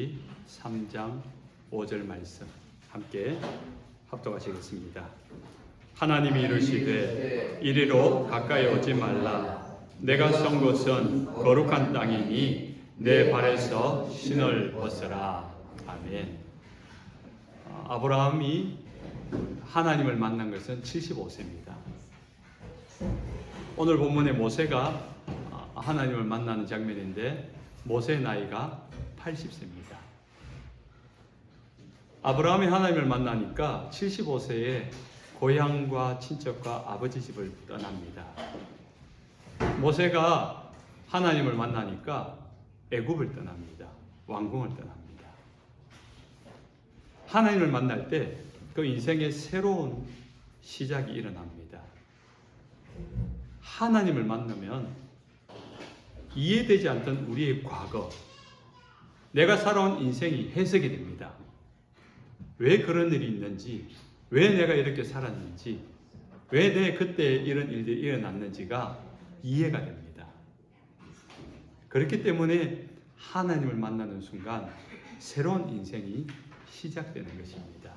신명기 3장 5절 말씀 함께 합독하시겠습니다. 하나님이 이르시되 이리로 가까이 오지 말라. 내가 선 곳은 거룩한 땅이니 내 발에서 신을 벗으라. 아멘. 아브라함이 하나님을 만난 것은 75세입니다. 오늘 본문의 모세가 하나님을 만나는 장면인데 모세의 나이가 80세입니다. 아브라함이 하나님을 만나니까 75세에 고향과 친척과 아버지 집을 떠납니다. 모세가 하나님을 만나니까 애굽을 떠납니다. 왕궁을 떠납니다. 하나님을 만날 때 그 인생의 새로운 시작이 일어납니다. 하나님을 만나면 이해되지 않던 우리의 과거, 내가 살아온 인생이 해석이 됩니다. 왜 그런 일이 있는지, 왜 내가 이렇게 살았는지, 왜 내 그때 이런 일들이 일어났는지가 이해가 됩니다. 그렇기 때문에 하나님을 만나는 순간 새로운 인생이 시작되는 것입니다.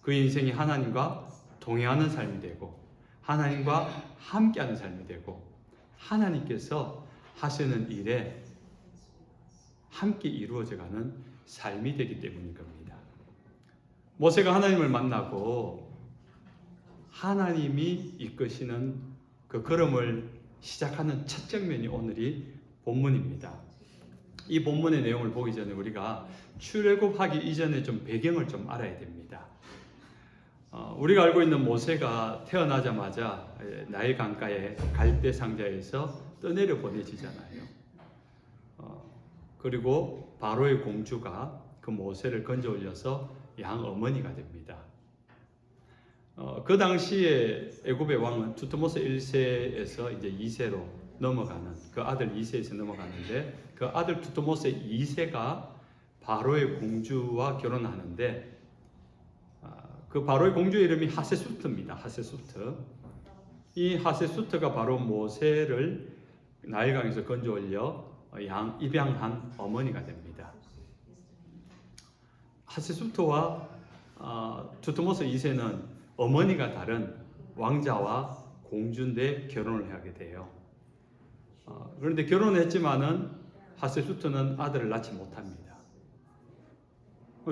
그 인생이 하나님과 동행하는 삶이 되고 하나님과 함께하는 삶이 되고 하나님께서 하시는 일에 함께 이루어져가는 삶이 되기 때문인 겁니다. 모세가 하나님을 만나고 하나님이 이끄시는 그 걸음을 시작하는 첫 장면이 오늘이 본문입니다. 이 본문의 내용을 보기 전에 우리가 출애굽하기 이전에 좀 배경을 좀 알아야 됩니다. 우리가 알고 있는 모세가 태어나자마자 나일 강가의 갈대 상자에서 떠내려 보내지잖아요. 그리고 바로의 공주가 그 모세를 건져 올려서 양 어머니가 됩니다. 그 당시에 애굽의 왕은 두트모스 1세에서 이제 2세로 넘어가는 그 아들 2세에서 넘어가는데 그 아들 두트모스 2세가 바로의 공주와 결혼하는데 그 바로의 공주 이름이 하세수트입니다. 하세수트. 이 하세수트가 바로 모세를 나일강에서 건져 올려 입양한 어머니가 됩니다. 하세수트와 두트모스 2세는 어머니가 다른 왕자와 공주인데 결혼을 하게 돼요. 그런데 결혼을 했지만은 하세수트는 아들을 낳지 못합니다.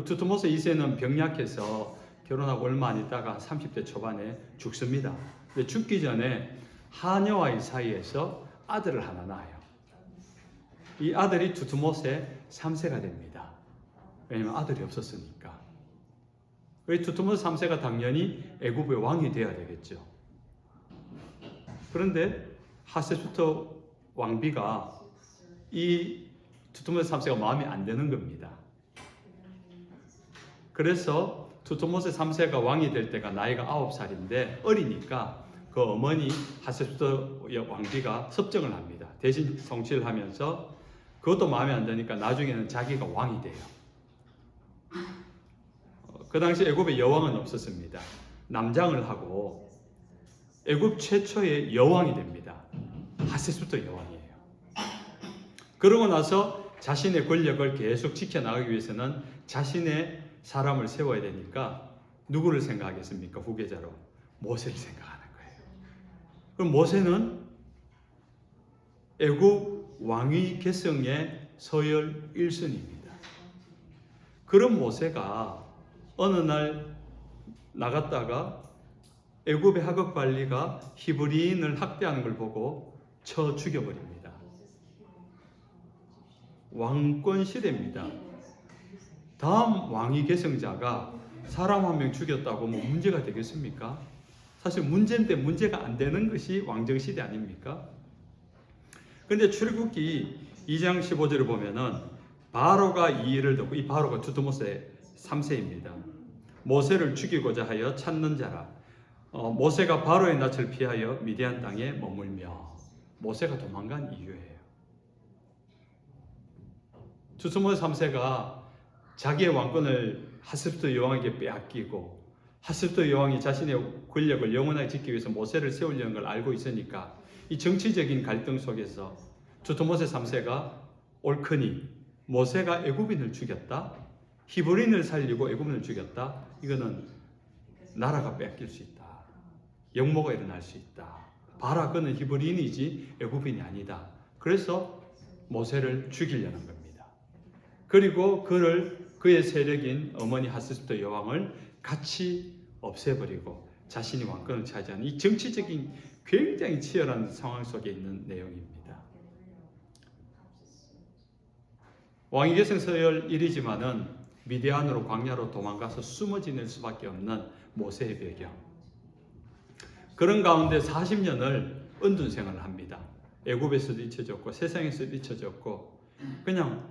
두트모스 2세는 병약해서 결혼하고 얼마 안 있다가 30대 초반에 죽습니다. 근데 죽기 전에 하녀와의 사이에서 아들을 하나 낳아요. 이 아들이 두트모스의 3세가 됩니다. 왜냐하면 아들이 없었으니까. 두트모스 3세가 당연히 애굽의 왕이 되어야 되겠죠. 그런데 하세수트 왕비가 이 두트모스 3세가 마음에 안 드는 겁니다. 그래서 두트모스 3세가 왕이 될 때가 나이가 9살인데 어리니까 그 어머니 하세수트 왕비가 섭정을 합니다. 대신 성취를 하면서 그것도 마음에 안 드니까 나중에는 자기가 왕이 돼요. 그 당시 애굽에 여왕은 없었습니다. 남장을 하고 애굽 최초의 여왕이 됩니다. 하세수트 여왕이에요. 그러고 나서 자신의 권력을 계속 지켜나가기 위해서는 자신의 사람을 세워야 되니까 누구를 생각하겠습니까? 후계자로 모세를 생각하는 거예요. 그럼 모세는 애굽 왕위 계승의 서열 1순위입니다. 그런 모세가 어느 날 나갔다가 애굽의 하급 관리가 히브리인을 학대하는 걸 보고 쳐 죽여버립니다. 왕권 시대입니다. 다음 왕위 계승자가 사람 한 명 죽였다고 뭐 문제가 되겠습니까? 사실 문제인데 문제가 안 되는 것이 왕정 시대 아닙니까? 그런데 출애굽기 2장 15절을 보면은 바로가 이 일을 듣고, 이 바로가 두트모스의 3세입니다. 모세를 죽이고자 하여 찾는 자라. 모세가 바로의 낯을 피하여 미디안 땅에 머물며, 모세가 도망간 이유예요. 두트모스 3세가 자기의 왕권을 하세수트 여왕에게 빼앗기고 하세수트 여왕이 자신의 권력을 영원하게 지키기 위해서 모세를 세우려는 걸 알고 있으니까 이 정치적인 갈등 속에서 두트모스 3세가 옳거니 모세가 애굽인을 죽였다, 히브리인을 살리고 애굽인을 죽였다, 이거는 나라가 뺏길 수 있다, 역모가 일어날 수 있다. 봐라, 그는 히브리인이지 애굽인이 아니다. 그래서 모세를 죽이려는 겁니다. 그리고 그의 세력인 어머니 하스스도 여왕을 같이 없애버리고 자신이 왕권을 차지하는 이 정치적인 굉장히 치열한 상황 속에 있는 내용입니다. 왕위계승서열 1이지만은 미디안으로 광야로 도망가서 숨어 지낼 수밖에 없는 모세의 배경. 그런 가운데 40년을 은둔 생활을 합니다. 애굽에서도 잊혀졌고 세상에서도 잊혀졌고 그냥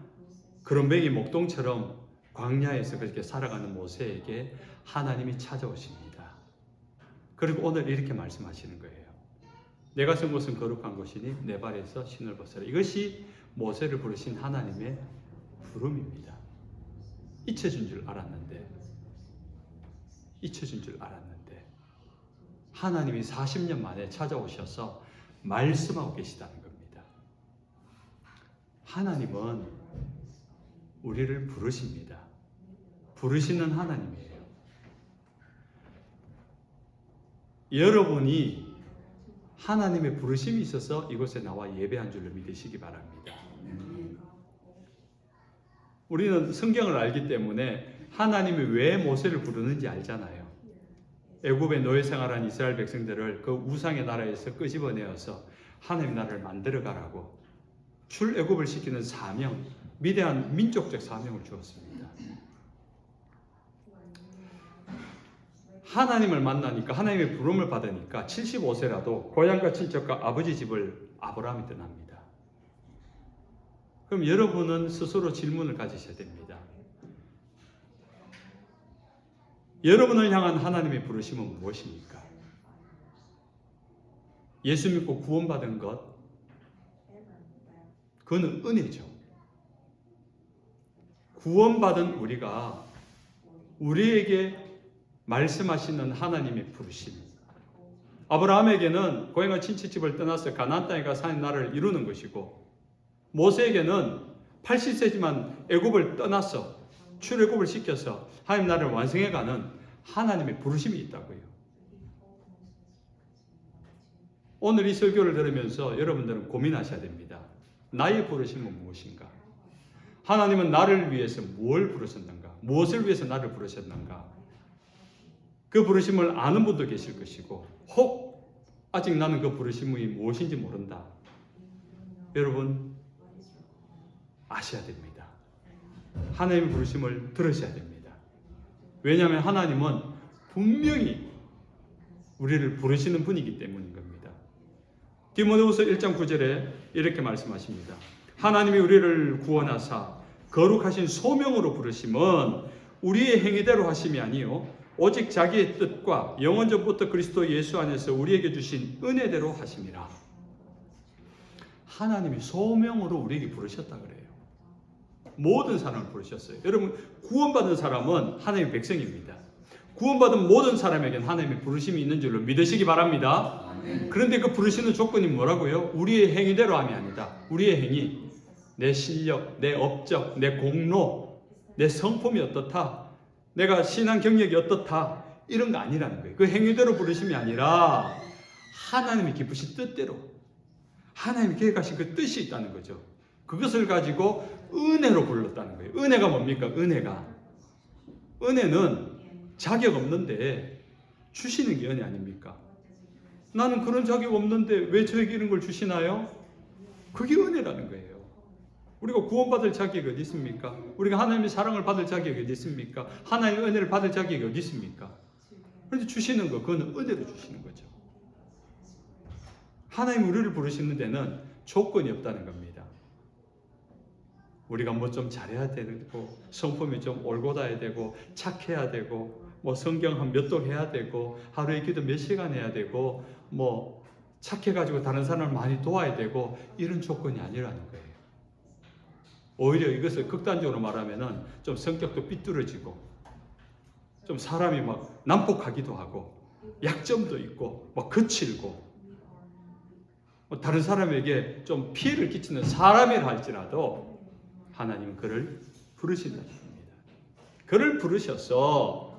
그런뱅이 목동처럼 광야에서 그렇게 살아가는 모세에게 하나님이 찾아오십니다. 그리고 오늘 이렇게 말씀하시는 거예요. 내가 선 곳은 거룩한 곳이니 내 발에서 신을 벗어라. 이것이 모세를 부르신 하나님의 부름입니다. 잊혀진 줄 알았는데 하나님이 40년 만에 찾아오셔서 말씀하고 계시다는 겁니다. 하나님은 우리를 부르십니다. 부르시는 하나님이에요. 여러분이 하나님의 부르심이 있어서 이곳에 나와 예배한 줄로 믿으시기 바랍니다. 우리는 성경을 알기 때문에 하나님이 왜 모세를 부르는지 알잖아요. 애굽의 노예 생활한 이스라엘 백성들을 그 우상의 나라에서 끄집어내어서 하나님의 나라를 만들어가라고 출애굽을 시키는 사명, 위대한 민족적 사명을 주었습니다. 하나님을 만나니까, 하나님의 부름을 받으니까 75세라도 고향과 친척과 아버지 집을 아브라함이 떠납니다. 그럼 여러분은 스스로 질문을 가지셔야 됩니다. 여러분을 향한 하나님의 부르심은 무엇입니까? 예수 믿고 구원받은 것, 그거는 은혜죠. 구원받은 우리가 우리에게 말씀하시는 하나님의 부르심. 아브라함에게는 고향과 친척집을 떠나서 가나안 땅에 가서 하나님 나라를 이루는 것이고, 모세에게는 80세지만 애굽을 떠나서 출애굽을 시켜서 하나님 나라를 완성해가는 하나님의 부르심이 있다고요. 오늘 이 설교를 들으면서 여러분들은 고민하셔야 됩니다. 나의 부르심은 무엇인가? 하나님은 나를 위해서 뭘 부르셨는가? 무엇을 위해서 나를 부르셨는가? 그 부르심을 아는 분도 계실 것이고, 혹 아직 나는 그 부르심이 무엇인지 모른다. 여러분 아셔야 됩니다. 하나님의 부르심을 들으셔야 됩니다. 왜냐하면 하나님은 분명히 우리를 부르시는 분이기 때문인 겁니다. 디모데후서 1장 9절에 이렇게 말씀하십니다. 하나님이 우리를 구원하사 거룩하신 소명으로 부르심은 우리의 행위대로 하심이 아니요 오직 자기의 뜻과 영원전부터 그리스도 예수 안에서 우리에게 주신 은혜대로 하심이라. 하나님이 소명으로 우리에게 부르셨다 그래요. 모든 사람을 부르셨어요. 여러분, 구원받은 사람은 하나님의 백성입니다. 구원받은 모든 사람에게는 하나님의 부르심이 있는 줄로 믿으시기 바랍니다. 그런데 그 부르시는 조건이 뭐라고요? 우리의 행위대로 함이 아니다. 우리의 행위, 내 실력, 내 업적, 내 공로, 내 성품이 어떻다, 내가 신앙 경력이 어떻다, 이런 거 아니라는 거예요. 그 행위대로 부르심이 아니라 하나님이 기쁘신 뜻대로, 하나님이 계획하신 그 뜻이 있다는 거죠. 그것을 가지고 은혜로 불렀다는 거예요. 은혜가 뭡니까? 은혜는 자격 없는데 주시는 게 은혜 아닙니까? 나는 그런 자격 없는데 왜 저에게 이런 걸 주시나요? 그게 은혜라는 거예요. 우리가 구원받을 자격이 어디 있습니까? 우리가 하나님의 사랑을 받을 자격이 어디 있습니까? 하나님의 은혜를 받을 자격이 어디 있습니까? 그런데 주시는 거, 그거는 은혜로 주시는 거죠. 하나님 우리를 부르시는 데는 조건이 없다는 겁니다. 우리가 뭐 좀 잘해야 되고, 성품이 좀 올곧아야 되고, 착해야 되고, 뭐 성경 한 몇 독 해야 되고, 하루에 기도 몇 시간 해야 되고, 뭐 착해가지고 다른 사람을 많이 도와야 되고, 이런 조건이 아니라는 거예요. 오히려 이것을 극단적으로 말하면은 좀 성격도 삐뚤어지고, 좀 사람이 막 난폭하기도 하고, 약점도 있고, 막 거칠고, 다른 사람에게 좀 피해를 끼치는 사람이라 할지라도 하나님은 그를 부르신다는 겁니다. 그를 부르셔서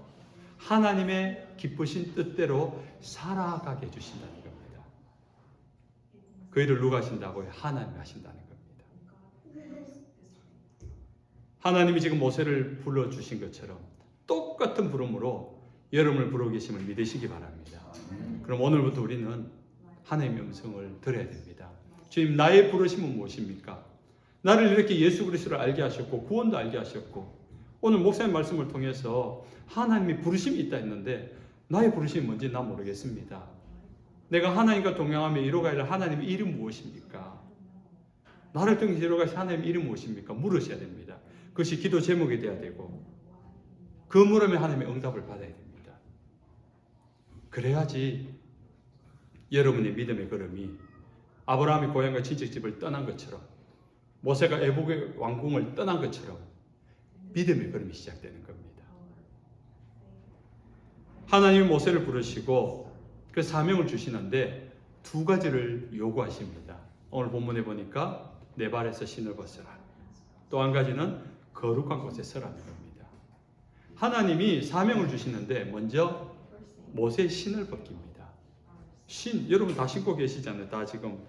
하나님의 기쁘신 뜻대로 살아가게 해주신다는 겁니다. 그 일을 누가 하신다고요? 하나님이 하신다는 겁니다. 하나님이 지금 모세를 불러주신 것처럼 똑같은 부름으로 여러분을 부르고 계심을 믿으시기 바랍니다. 그럼 오늘부터 우리는 하나님의 음성을 들어야 됩니다. 주님, 나의 부르심은 무엇입니까? 나를 이렇게 예수 그리스도를 알게 하셨고 구원도 알게 하셨고 오늘 목사님 말씀을 통해서 하나님이 부르심이 있다 했는데 나의 부르심이 뭔지 난 모르겠습니다. 내가 하나님과 동행하며 이루어가야 할 하나님의 일은 무엇입니까? 나를 통해 이루어가실 하나님의 일은 무엇입니까? 물으셔야 됩니다. 그것이 기도 제목이 돼야 되고 그 물음에 하나님의 응답을 받아야 됩니다. 그래야지 여러분의 믿음의 걸음이 아브라함이 고향과 친척집을 떠난 것처럼 모세가 애국의 왕궁을 떠난 것처럼 믿음의 걸음이 시작되는 겁니다. 하나님이 모세를 부르시고 그 사명을 주시는데 두 가지를 요구하십니다. 오늘 본문에 보니까 내 발에서 신을 벗어라. 또 한 가지는 거룩한 곳에 서라는 겁니다. 하나님이 사명을 주시는데 먼저 모세의 신을 벗깁니다. 신, 여러분 다 신고 계시잖아요. 다 지금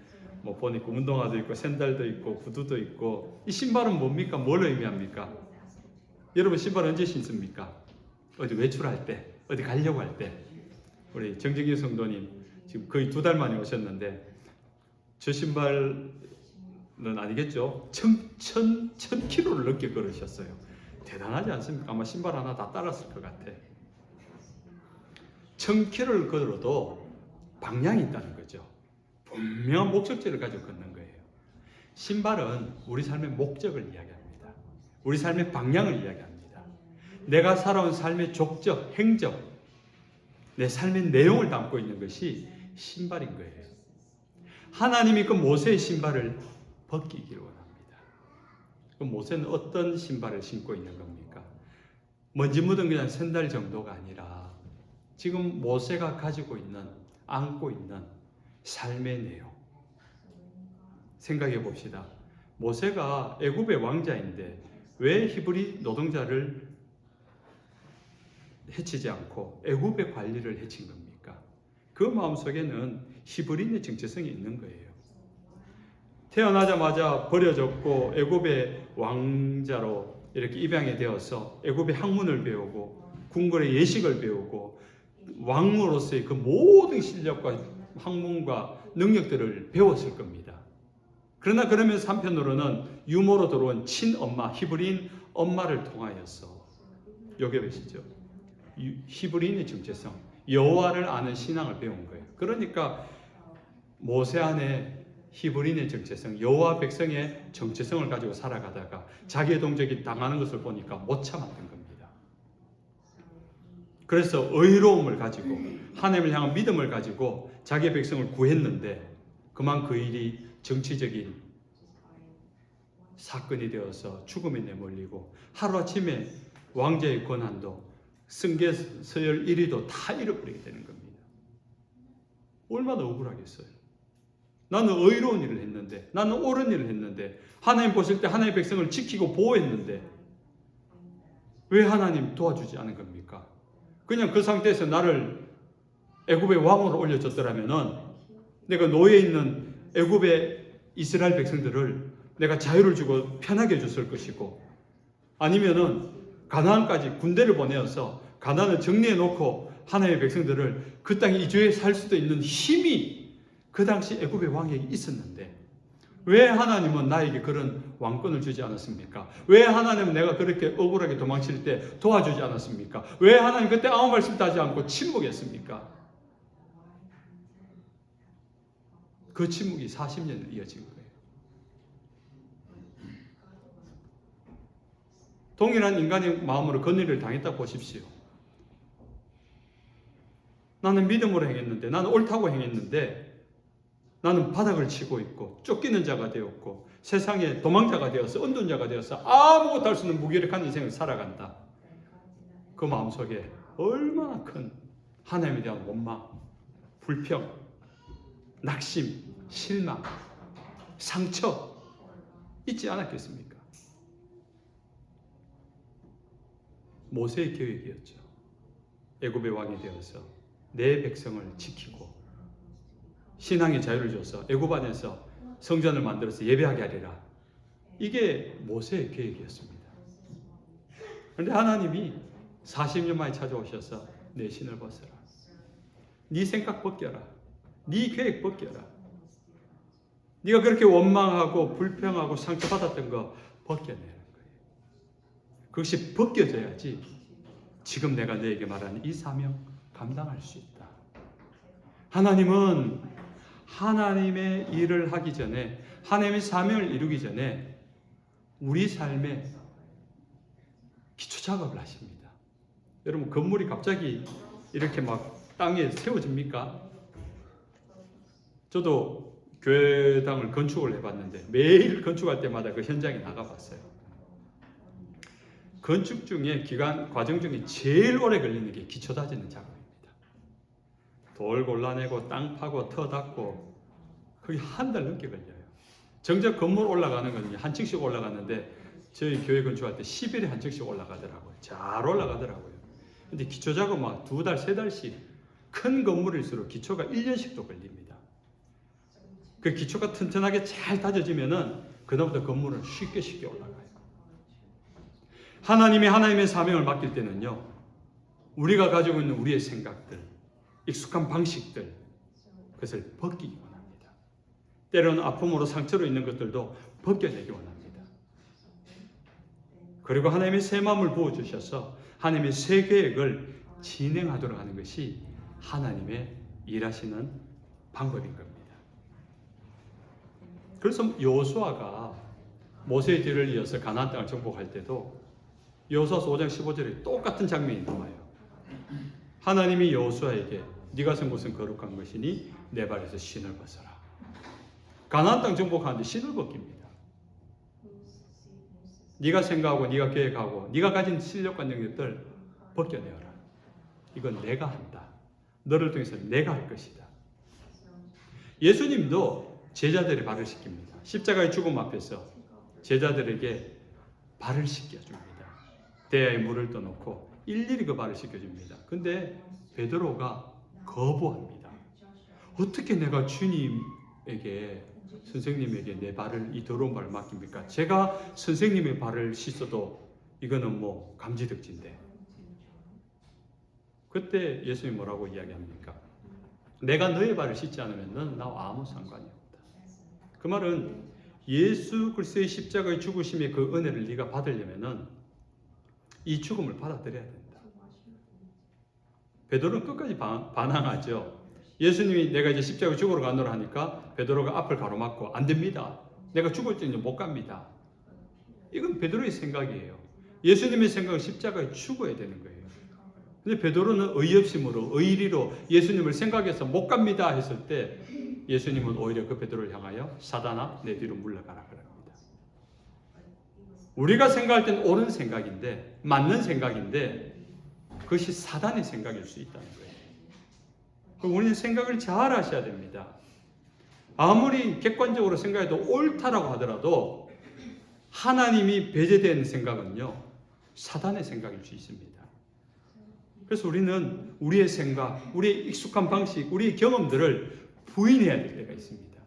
뭐 보니까 운동화도 있고 샌들도 있고 구두도 있고 이 신발은 뭡니까? 뭘 의미합니까? 여러분 신발 언제 신습니까? 어디 외출할 때, 어디 가려고 할 때. 우리 정정희 성도님 지금 거의 2달 만에 오셨는데 저 신발은 아니겠죠? 1000km를 넘게 걸으셨어요. 대단하지 않습니까? 아마 신발 하나 다 따랐을 것 같아. 1000km를 걸어도 방향이 있다는 거죠. 분명한 목적지를 가지고 걷는 거예요. 신발은 우리 삶의 목적을 이야기합니다. 우리 삶의 방향을 이야기합니다. 내가 살아온 삶의 족적, 행적, 내 삶의 내용을 담고 있는 것이 신발인 거예요. 하나님이 그 모세의 신발을 벗기기를 원합니다. 그 모세는 어떤 신발을 신고 있는 겁니까? 먼지 묻은 그냥 샌들 정도가 아니라 지금 모세가 가지고 있는, 안고 있는 삶의 내용. 생각해 봅시다. 모세가 애굽의 왕자인데 왜 히브리 노동자를 해치지 않고 애굽의 관리를 해친 겁니까? 그 마음속에는 히브리인의 정체성이 있는 거예요. 태어나자마자 버려졌고 애굽의 왕자로 이렇게 입양이 되어서 애굽의 학문을 배우고 궁궐의 예식을 배우고 왕으로서의 그 모든 실력과 학문과 능력들을 배웠을 겁니다. 그러나 그러면서 한편으로는 유모로 들어온 친엄마, 히브리인 엄마를 통하여서 여기 보시죠. 히브리인의 정체성, 여호와를 아는 신앙을 배운 거예요. 그러니까 모세 안에 히브리인의 정체성, 여호와 백성의 정체성을 가지고 살아가다가 자기의 동족이 당하는 것을 보니까 못 참았던 겁니다. 그래서 의로움을 가지고 하나님을 향한 믿음을 가지고 자기의 백성을 구했는데 그만 그 일이 정치적인 사건이 되어서 죽음에 내몰리고 하루아침에 왕자의 권한도 승계 서열 1위도 다 잃어버리게 되는 겁니다. 얼마나 억울하겠어요. 나는 의로운 일을 했는데, 나는 옳은 일을 했는데, 하나님 보실 때 하나님의 백성을 지키고 보호했는데 왜 하나님 도와주지 않은 겁니까? 그냥 그 상태에서 나를 애굽의 왕으로 올려줬더라면은 내가 노예 있는 애굽의 이스라엘 백성들을 내가 자유를 주고 편하게 해줬을 것이고 아니면은 가나안까지 군대를 보내어서 가나안을 정리해 놓고 하나님의 백성들을 그 땅에 이주해 살 수도 있는 힘이 그 당시 애굽의 왕에게 있었는데 왜 하나님은 나에게 그런 왕권을 주지 않았습니까? 왜 하나님은 내가 그렇게 억울하게 도망칠 때 도와주지 않았습니까? 왜 하나님 그때 아무 말씀도 하지 않고 침묵했습니까? 그 침묵이 40년을 이어진 거예요. 동일한 인간의 마음으로 건의를 당했다 보십시오. 나는 믿음으로 행했는데, 나는 옳다고 행했는데 나는 바닥을 치고 있고 쫓기는 자가 되었고 세상에 도망자가 되어서 은둔자가 되어서 아무것도 할 수 없는 무기력한 인생을 살아간다. 그 마음속에 얼마나 큰 하나님에 대한 원망, 불평, 낙심, 실망, 상처 있지 않았겠습니까? 모세의 계획이었죠. 애굽의 왕이 되어서 내 백성을 지키고 신앙의 자유를 줘서 애굽 안에서 성전을 만들어서 예배하게 하리라. 이게 모세의 계획이었습니다. 그런데 하나님이 40년 만에 찾아오셔서 내 신을 벗어라. 네 생각 벗겨라. 네 계획 벗겨라. 네가 그렇게 원망하고 불평하고 상처받았던 거 벗겨내는 거예요. 그것이 벗겨져야지 지금 내가 너에게 말하는 이 사명 감당할 수 있다. 하나님은 하나님의 일을 하기 전에, 하나님의 사명을 이루기 전에 우리 삶에 기초 작업을 하십니다. 여러분, 건물이 갑자기 이렇게 막 땅에 세워집니까? 저도 교회당을 건축을 해봤는데 매일 건축할 때마다 그 현장에 나가봤어요. 건축 중에 과정 중에 제일 오래 걸리는 게 기초 다지는 작업입니다. 돌 골라내고 땅 파고 터 닦고 거의 한 달 넘게 걸려요. 정작 건물 올라가는 건 한 층씩 올라갔는데 저희 교회 건축할 때 10일에 한 층씩 올라가더라고요. 잘 올라가더라고요. 근데 기초 작업 막 2달, 3달씩 큰 건물일수록 기초가 1년씩도 걸립니다. 그 기초가 튼튼하게 잘 다져지면은 그다음부터 건물은 쉽게 올라가요. 하나님의 사명을 맡길 때는요, 우리가 가지고 있는 우리의 생각들, 익숙한 방식들, 그것을 벗기기 원합니다. 때로는 아픔으로 상처로 있는 것들도 벗겨내기 원합니다. 그리고 하나님의 새 마음을 부어주셔서 하나님의 새 계획을 진행하도록 하는 것이 하나님의 일하시는 방법인 겁니다. 그래서 여호수아가 모세의 뒤를 이어서 가나안 땅을 정복할 때도 여호수아서 5장 15절에 똑같은 장면이 나와요. 하나님이 여호수아에게 네가 쓴 곳은 거룩한 것이니 내 발에서 신을 벗어라. 가나안 땅 정복하는데 신을 벗깁니다. 네가 생각하고 네가 계획하고 네가 가진 실력과 능력들 벗겨내어라. 이건 내가 한다. 너를 통해서 내가 할 것이다. 예수님도 제자들의 발을 씻깁니다. 십자가의 죽음 앞에서 제자들에게 발을 씻겨줍니다. 대야에 물을 떠놓고 일일이 그 발을 씻겨줍니다. 근데 베드로가 거부합니다. 어떻게 내가 주님에게, 선생님에게 내 발을, 이 더러운 발을 맡깁니까? 제가 선생님의 발을 씻어도 이거는 뭐 감지덕지인데. 그때 예수님이 뭐라고 이야기합니까? 내가 너의 발을 씻지 않으면 너는 나와 아무 상관이 없다. 그 말은 예수 그리스도의 십자가의 죽으심의 그 은혜를 네가 받으려면은 이 죽음을 받아들여야 된다. 베드로는 끝까지 반항하죠. 예수님이 내가 이제 십자가에 죽으러 가노라 하니까 베드로가 앞을 가로막고 안 됩니다. 내가 죽을 때는 못 갑니다. 이건 베드로의 생각이에요. 예수님의 생각은 십자가에 죽어야 되는 거예요. 근데 베드로는 의협심으로, 의리로 예수님을 생각해서 못 갑니다 했을 때 예수님은 오히려 그 베드로를 향하여 사단아 내 뒤로 물러가라 그럽니다. 우리가 생각할 때는 옳은 생각인데, 맞는 생각인데 그것이 사단의 생각일 수 있다는 거예요. 우리는 생각을 잘 하셔야 됩니다. 아무리 객관적으로 생각해도 옳다라고 하더라도 하나님이 배제된 생각은요, 사단의 생각일 수 있습니다. 그래서 우리는 우리의 생각, 우리의 익숙한 방식, 우리의 경험들을 부인해야 될 때가 있습니다.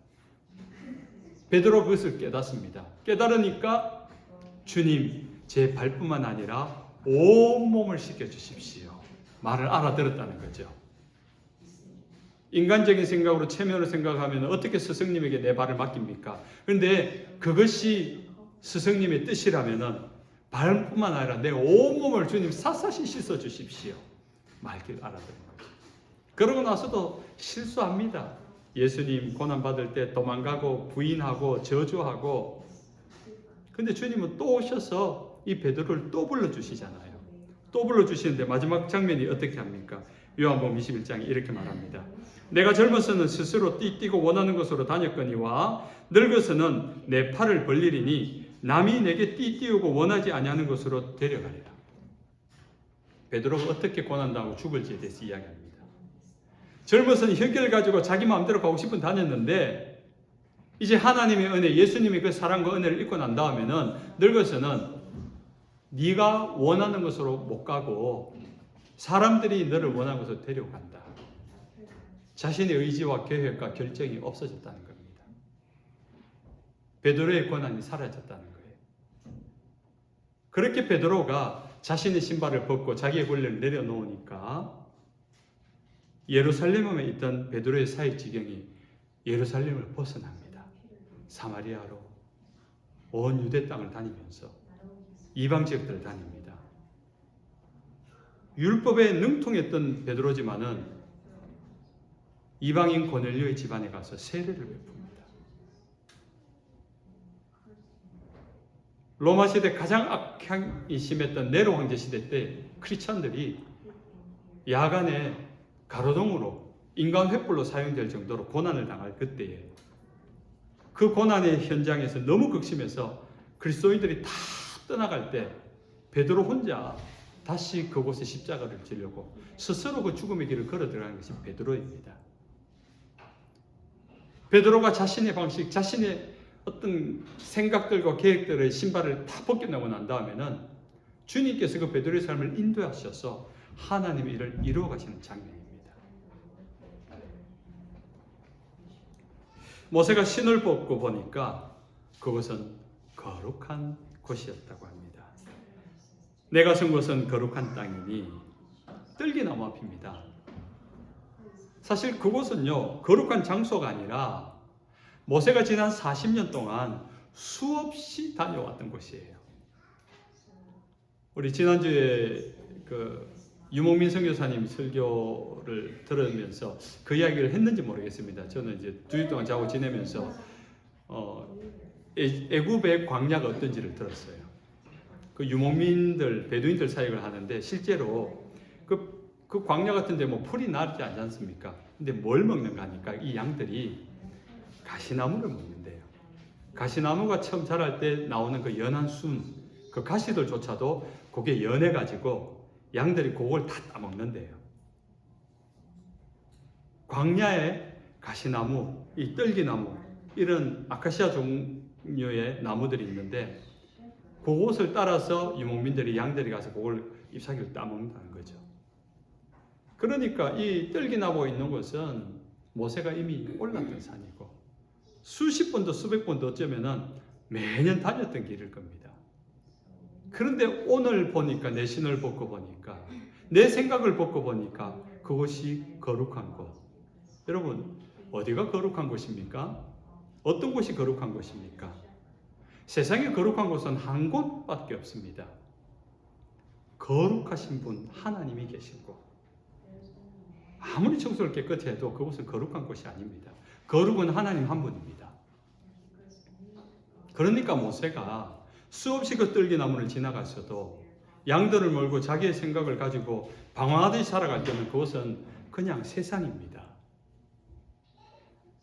베드로가 그것을 깨닫습니다. 깨달으니까 주님, 제 발뿐만 아니라 온몸을 씻겨주십시오. 말을 알아들었다는 거죠. 인간적인 생각으로 체면을 생각하면 어떻게 스승님에게 내 발을 맡깁니까? 그런데 그것이 스승님의 뜻이라면 발뿐만 아니라 내 온몸을 주님 샅샅이 씻어주십시오. 말길 알아듣는 거죠. 그러고 나서도 실수합니다. 예수님 고난받을 때 도망가고 부인하고 저주하고, 근데 주님은 또 오셔서 이 베드로를 또 불러주시잖아요. 또 불러주시는데 마지막 장면이 어떻게 합니까? 요한복음 21장에 이렇게 말합니다. 내가 젊어서는 스스로 띠뛰고 원하는 곳으로 다녔거니와 늙어서는 내 팔을 벌리리니 남이 내게 띠띠우고 원하지 아니하는 곳으로 데려가리라. 베드로가 어떻게 고난당하고 죽을지에 대해서 이야기합니다. 젊어서는 혈기를 가지고 자기 마음대로 가고 싶은 다녔는데 이제 하나님의 은혜, 예수님의 그 사랑과 은혜를 입고 난 다음에는 늙어서는 네가 원하는 것으로 못 가고 사람들이 너를 원하는 것으로 데려간다. 자신의 의지와 계획과 결정이 없어졌다는 겁니다. 베드로의 권한이 사라졌다는 거예요. 그렇게 베드로가 자신의 신발을 벗고 자기의 권리를 내려놓으니까 예루살렘에 있던 베드로의 사역 지경이 예루살렘을 벗어납니다. 사마리아로 온 유대 땅을 다니면서 이방 지역들을 다닙니다. 율법에 능통했던 베드로지만은 이방인 고넬료의 집안에 가서 세례를 베풉니다. 로마 시대 가장 악향이 심했던 네로 황제 시대 때 크리스천들이 야간에 가로등으로 인간 횃불로 사용될 정도로 고난을 당할 그때에 그 고난의 현장에서 너무 극심해서 그리스도인들이 다 떠나갈 때 베드로 혼자 다시 그곳에 십자가를 지려고 스스로 그 죽음의 길을 걸어 들어가는 것이 베드로입니다. 베드로가 자신의 방식, 자신의 어떤 생각들과 계획들의 신발을 다 벗겨내고 난 다음에는 주님께서 그 베드로의 삶을 인도하셔서 하나님의 일을 이루어 가시는 장면입니다. 모세가 신을 벗고 보니까 그것은 거룩한 곳이었다고 합니다. 내가 선 곳은 거룩한 땅이니 뜰기나무 앞입니다. 사실 그곳은요, 거룩한 장소가 아니라 모세가 지난 40년 동안 수없이 다녀왔던 곳이에요. 우리 지난주에 그 유목민 선교사님 설교를 들으면서 그 이야기를 했는지 모르겠습니다. 저는 이제 2주 동안 자고 지내면서 애굽의 광야가 어떤지를 들었어요. 그 유목민들, 베두인들 사역을 하는데 실제로 그 광야 같은데 뭐 풀이 나지 않지 않습니까? 근데 뭘 먹는가 하니까 이 양들이 가시나무를 먹는데요. 가시나무가 처음 자랄 때 나오는 그 연한 순, 그 가시들조차도 그게 연해가지고 양들이 그걸 다 따먹는데요. 광야에 가시나무, 이 뜰기나무, 이런 아카시아 종류의 나무들이 있는데 그곳을 따라서 유목민들이 양들이 가서 그걸 잎사귀를 따먹는다는 거죠. 그러니까 이 뜰기나무가 있는 곳은 모세가 이미 올랐던 산이고 수십 번도 수백 번도 어쩌면은 매년 다녔던 길일 겁니다. 그런데 오늘 보니까 내 신을 벗고 보니까 내 생각을 벗고 보니까 그것이 거룩한 곳. 여러분 어디가 거룩한 곳입니까? 어떤 곳이 거룩한 곳입니까? 세상에 거룩한 곳은 한 곳밖에 없습니다. 거룩하신 분 하나님이 계신 곳. 아무리 청소를 깨끗이 해도 그곳은 거룩한 곳이 아닙니다. 거룩은 하나님 한 분입니다. 그러니까 모세가 수없이 그 뜰기나무를 지나갔어도 양들을 몰고 자기의 생각을 가지고 방황하듯이 살아갈 때는 그것은 그냥 세상입니다.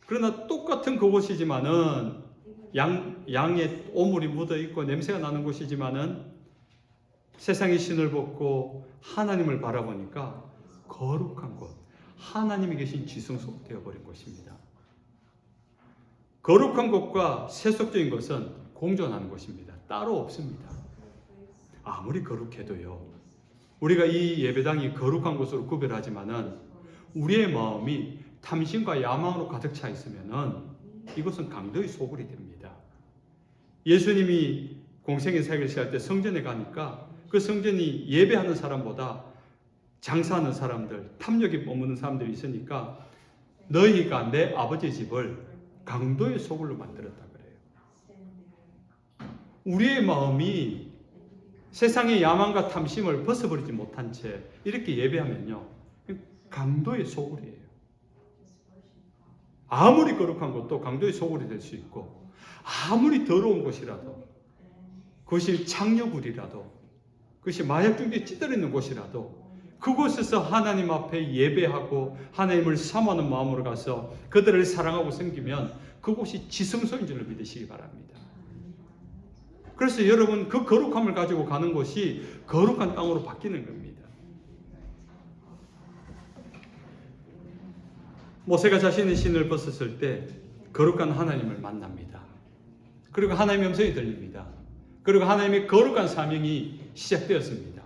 그러나 똑같은 그곳이지만은 양의 오물이 묻어 있고 냄새가 나는 곳이지만은 세상의 신을 벗고 하나님을 바라보니까 거룩한 곳, 하나님이 계신 지성소가 되어버린 곳입니다. 거룩한 것과 세속적인 것은 공존하는 것입니다. 따로 없습니다. 아무리 거룩해도요, 우리가 이 예배당이 거룩한 곳으로 구별하지만은 우리의 마음이 탐심과 야망으로 가득 차 있으면은 이것은 강도의 소굴이 됩니다. 예수님이 공생의 사역을 시작할 때 성전에 가니까 그 성전이 예배하는 사람보다 장사하는 사람들, 탐욕에 머무는 사람들이 있으니까 너희가 내 아버지 집을 강도의 소굴로 만들었다 그래요. 우리의 마음이 세상의 야망과 탐심을 벗어버리지 못한 채 이렇게 예배하면요, 강도의 소굴이에요. 아무리 거룩한 곳도 강도의 소굴이 될 수 있고, 아무리 더러운 곳이라도, 그것이 창녀굴이라도, 그것이 마약 중독에 찌들어 있는 곳이라도 그곳에서 하나님 앞에 예배하고 하나님을 사모하는 마음으로 가서 그들을 사랑하고 섬기면 그곳이 지성소인 줄로 믿으시기 바랍니다. 그래서 여러분 그 거룩함을 가지고 가는 곳이 거룩한 땅으로 바뀌는 겁니다. 모세가 자신의 신을 벗었을 때 거룩한 하나님을 만납니다. 그리고 하나님의 음성이 들립니다. 그리고 하나님의 거룩한 사명이 시작되었습니다.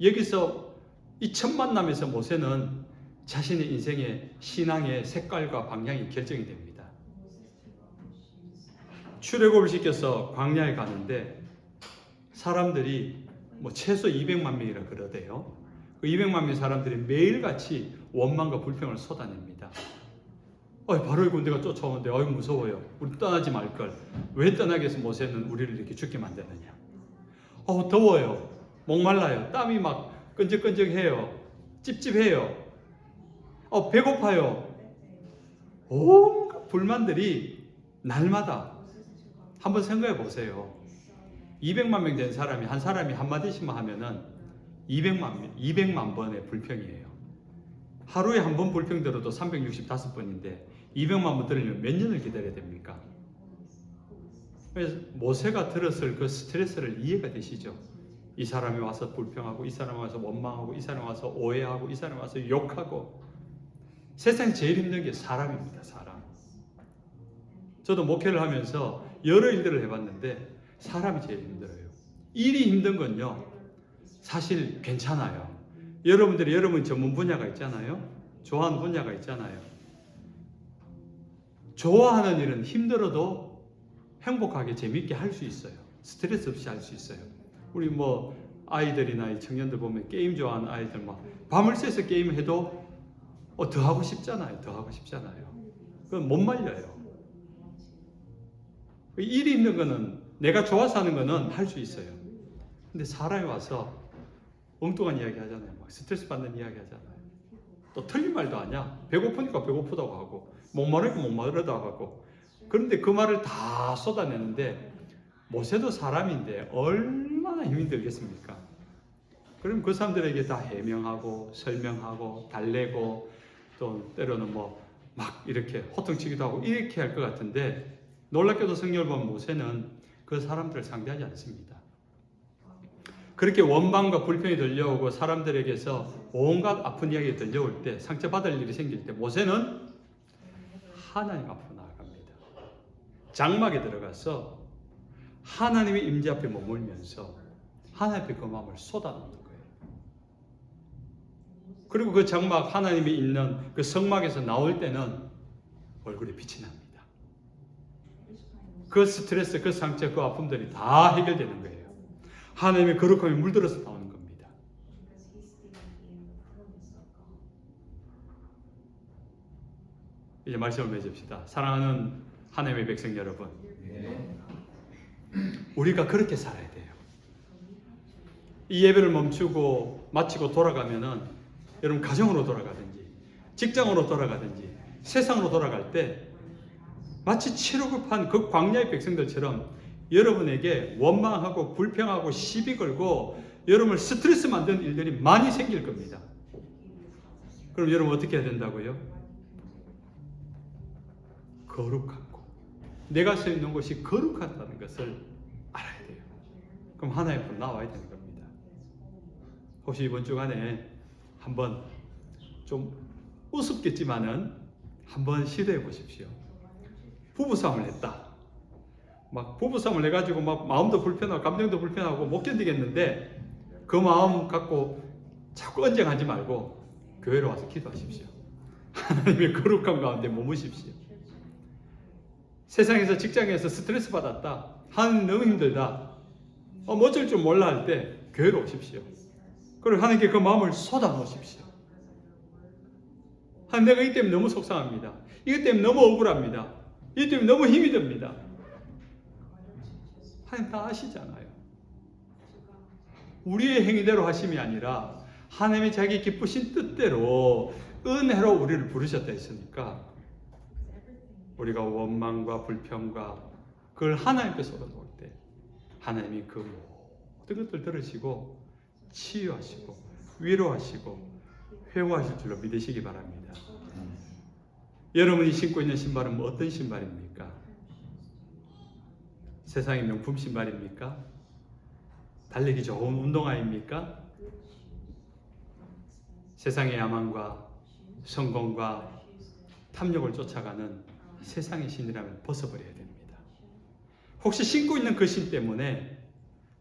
여기서 이 첫 만남에서 모세는 자신의 인생의 신앙의 색깔과 방향이 결정이 됩니다. 출애굽을 시켜서 광야에 가는데 사람들이 최소 200만 명이라 그러대요. 그 200만 명 사람들이 매일같이 원망과 불평을 쏟아냅니다. 바로 이 군대가 쫓아오는데 무서워요. 우리 떠나지 말걸. 왜 떠나게 해서 모세는 우리를 이렇게 죽게 만드느냐. 더워요. 목말라요. 땀이 막 끈적끈적해요. 찝찝해요. 배고파요. 온갖 불만들이 날마다 한번 생각해 보세요. 200만 명 된 사람이 한 사람이 한마디씩만 하면은 200만 번의 불평이에요. 하루에 한 번 불평 들어도 365번인데 200만 번 들으려면 몇 년을 기다려야 됩니까? 그래서 모세가 들었을 그 스트레스를 이해가 되시죠? 이 사람이 와서 불평하고, 이 사람이 와서 원망하고, 이 사람이 와서 오해하고, 이 사람이 와서 욕하고. 세상에 제일 힘든 게 사람입니다. 사람. 저도 목회를 하면서 여러 일들을 해봤는데 사람이 제일 힘들어요. 일이 힘든 건요, 사실 괜찮아요. 여러분들이 여러분 전문 분야가 있잖아요. 좋아하는 분야가 있잖아요. 좋아하는 일은 힘들어도 행복하게 재밌게 할 수 있어요. 스트레스 없이 할 수 있어요. 우리 아이들이나 청년들 보면 게임 좋아하는 아이들 밤을 새서 게임을 해도 더 하고 싶잖아요. 더 하고 싶잖아요. 그건 못 말려요. 일이 있는 거는 내가 좋아서 하는 거는 할 수 있어요. 근데 사람이 와서 엉뚱한 이야기 하잖아요. 스트레스 받는 이야기 하잖아요. 또 틀린 말도 아니야. 배고프니까 배고프다고 하고, 목마르니까 목마르다고 하고. 그런데 그 말을 다 쏟아내는데 모세도 사람인데 얼마나 힘이 들겠습니까? 그럼 그 사람들에게 다 해명하고 설명하고 달래고 또 때로는 막 이렇게 호통치기도 하고 이렇게 할 것 같은데, 놀랍게도 성경을 보면 모세는 그 사람들을 상대하지 않습니다. 그렇게 원망과 불평이 들려오고 사람들에게서 온갖 아픈 이야기가 들려올 때, 상처받을 일이 생길 때 모세는 하나님 앞으로 나아갑니다. 장막에 들어가서 하나님의 임재 앞에 머물면서 하나님 앞에 그 마음을 쏟아놓는 거예요. 그리고 그 장막, 하나님이 있는 그 성막에서 나올 때는 얼굴에 빛이 납니다. 그 스트레스, 그 상처, 그 아픔들이 다 해결되는 거예요. 하나님의 거룩함이 물들어서 나오는 겁니다. 이제 말씀을 맺읍시다. 사랑하는 하나님의 백성 여러분, 우리가 그렇게 살아야 돼요. 이 예배를 멈추고 마치고 돌아가면은 여러분 가정으로 돌아가든지 직장으로 돌아가든지 세상으로 돌아갈 때 마치 치료급한 그 광야의 백성들처럼 여러분에게 원망하고 불평하고 시비 걸고 여러분을 스트레스 만드는 일들이 많이 생길 겁니다. 그럼 여러분 어떻게 해야 된다고요? 거룩하고 내가 서 있는 곳이 거룩하다는 것을 알아야 돼요. 그럼 하나님 앞으로 나와야 되는 겁니다. 혹시 이번 주간에 한번 좀 우습겠지만은 한번 시도해 보십시오. 부부싸움을 했다. 막 부부싸움을 해가지고 막 마음도 불편하고 감정도 불편하고 못 견디겠는데 그 마음 갖고 자꾸 언쟁하지 말고 교회로 와서 기도하십시오. 하나님의 거룩함 가운데 머무십시오. 세상에서 직장에서 스트레스 받았다. 하나님 너무 힘들다. 뭐 어쩔 줄 몰라 할 때 교회로 오십시오. 그리고 하나님께 그 마음을 쏟아놓으십시오. 하나님, 내가 이 때문에 너무 속상합니다. 이것 때문에 너무 억울합니다. 이 때문에 너무 힘이 듭니다. 하나님 다 아시잖아요. 우리의 행위대로 하심이 아니라 하나님의 자기 기쁘신 뜻대로 은혜로 우리를 부르셨다 했으니까 우리가 원망과 불평과 그걸 하나님께 쏟아놓을 때 하나님이 그 모든 것들 들으시고 치유하시고 위로하시고 회복하실 줄로 믿으시기 바랍니다. 여러분이 신고 있는 신발은 어떤 신발입니까? 세상의 명품 신발입니까? 달리기 좋은 운동화입니까? 세상의 야망과 성공과 탐욕을 쫓아가는 세상의 신이라면 벗어버려야 됩니다. 혹시 신고 있는 그 신 때문에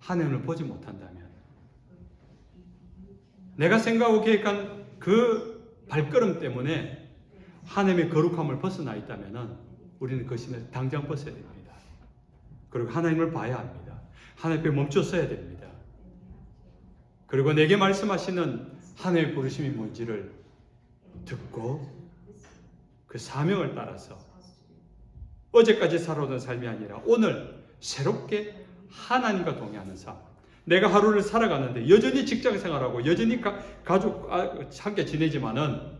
하나님을 보지 못한다면, 내가 생각하고 계획한 그 발걸음 때문에 하나님의 거룩함을 벗어나 있다면 우리는 그 신을 당장 벗어야 됩니다. 그리고 하나님을 봐야 합니다. 하나님 앞에 멈춰서야 됩니다. 그리고 내게 말씀하시는 하나님의 부르심이 뭔지를 듣고 그 사명을 따라서 어제까지 살아오던 삶이 아니라 오늘 새롭게 하나님과 동행하는 삶. 내가 하루를 살아가는데 여전히 직장 생활하고 여전히 가족 함께 지내지만은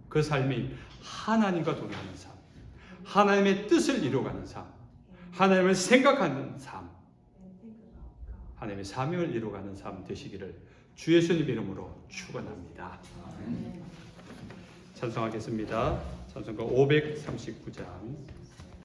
그 삶이 하나님과 동행하는 삶, 하나님의 뜻을 이루어가는 삶, 하나님을 생각하는 삶, 하나님의 사명을 이루어가는 삶 되시기를 주 예수님 이름으로 축원합니다. 찬송하겠습니다. 찬송가 539장